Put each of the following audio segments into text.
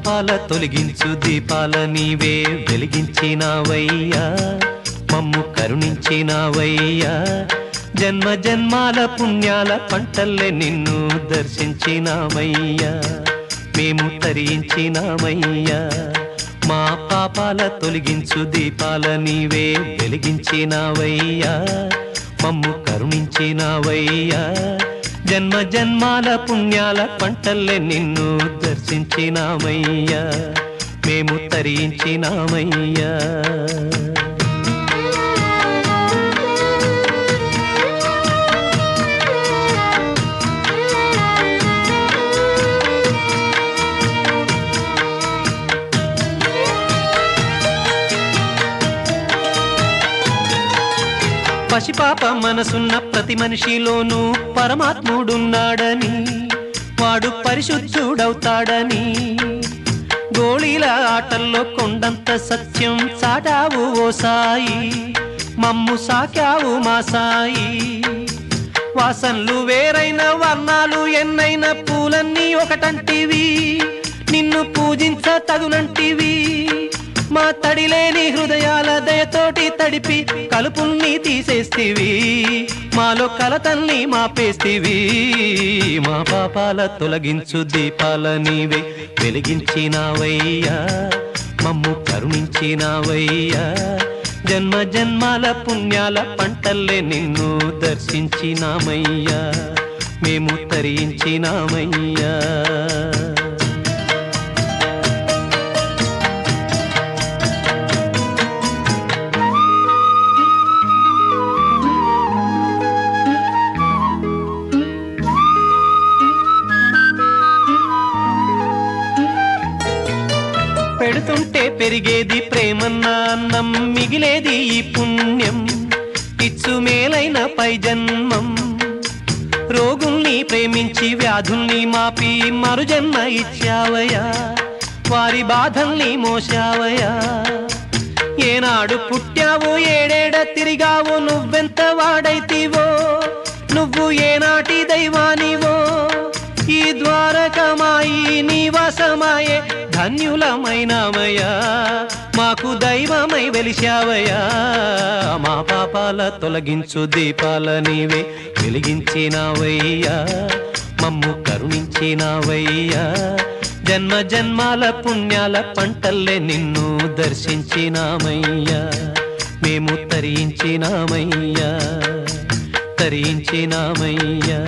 పాపాల తొలగించు దీపాల నీవే వెలిగించినావయ్యా మమ్ము కరుణించినావయ్యా జన్మ జన్మాల పుణ్యాల పంటల్లే నిన్ను దర్శించినామయ్యా మేము తరించినామయ్యా మా పాపాల తొలగించు దీపాల నీవే వెలిగించినావయ్యా మమ్ము కరుణించినావయ్యా జన్మ జన్మాల పుణ్యాల పంటల్లే నిన్ను దర్శించినామయ్యా మేము తరించినామయ్యా పసిపాప మనసున్న ప్రతి మనిషిలోనూ పరమాత్ముడున్నాడని వాడు పరిశుద్ధుడవుతాడని గోళీల ఆటల్లో కొండంత సత్యం చాటావు ఓ సాయి మమ్ము సాకావు మా సాయి వాసనలు వేరైన వర్ణాలు ఎన్నైన పూలన్నీ ఒకటంటివి నిన్ను పూజించ తగునంటివి మా తడిలేని హృదయాల దయతోటి తడిపి కలుపుల్ని తీసేస్తివి మాలో కలతల్ని మాపేస్తివి మా పాపాల తొలగించు దీపాల నీవే వెలిగించినావయ్యా మమ్ము కరుణించినావయ్యా జన్మ జన్మాల పుణ్యాల పంటల్లే నిన్ను దర్శించినామయ్యా మేము తరించినామయ్యా పెడుతుంటే పెరిగేది ప్రేమన్న అన్నం మిగిలేది ఈ పుణ్యం ఇచ్చు మేలైన పై జన్మం రోగుల్ని ప్రేమించి వ్యాధుల్ని మాపి మరు జన్మ ఇచ్చావయ్యా వారి బాధల్ని మోసావయ్యా ఏనాడు పుట్టావో ఏడేడ తిరిగావో నువ్వెంత వాడైతివో నువ్వు ఏనాటి దైవానివో ఈ ద్వారకమాయి నివాసమాయే ధన్యులమైనామయ్యా మాకు దైవమై వెలిశావయ్యా మా పాపాల తొలగించు దీపాల నీవే వెలిగించినావయ్యా మమ్ము కరుణించినావయ్యా జన్మ జన్మాల పుణ్యాల పంటల్లే నిన్ను దర్శించినామయ్యా మేము తరించినామయ్యా తరించినామయ్యా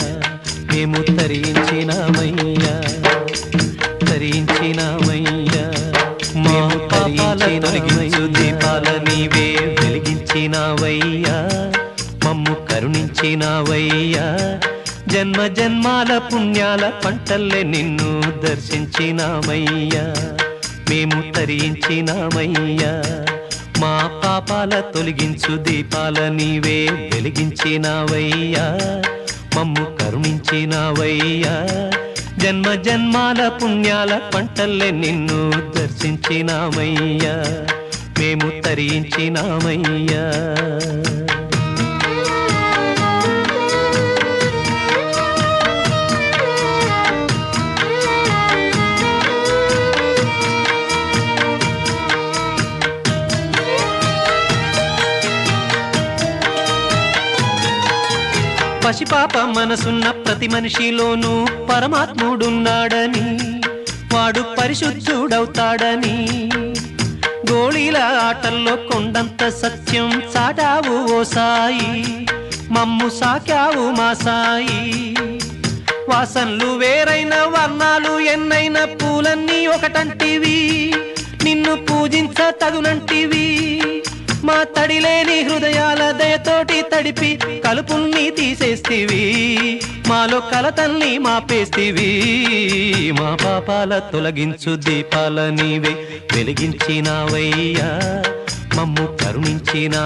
మేము తరించినామయ్యా తరించినామయ్యా మా పాపాల తొలగించు దీపాల నీవే వెలిగించినావయ్యా మమ్ము కరుణించినావయ్యా జన్మ జన్మాల పుణ్యాల పంటల్లే నిన్ను దర్శించినామయ్యా మేము తరించినామయ్యా మా పాపాల తొలగించు దీపాల నీవే వెలిగించినావయ్యా మమ్ము కరుణించినావయ్యా జన్మ జన్మాల పుణ్యాల పంటల్లే నిన్ను దర్శించినామయ్యా మేము తరించినామయ్యా పసిపాప మనసున్న ప్రతి మనిషిలోనూ పరమాత్ముడున్నాడని వాడు పరిశుద్ధుడవుతాడని గోళీల ఆటల్లో కొండంత సత్యం చాటావు ఓ సాయి మమ్ము సాకావు మా సాయి వాసనలు వేరైన వర్ణాలు ఎన్నైన పూలన్నీ ఒకటంటివి నిన్ను పూజించ తగునంటివి మా తడిలేని హృదయాల దయతోటి తడిపి కలుపుల్ని తీసేస్తివి మాలో కలతల్ని మాపేస్తివి మా పాపాల తొలగించు దీపాల నీవే వెలిగించినావయ్యా మమ్ము కరుణించినా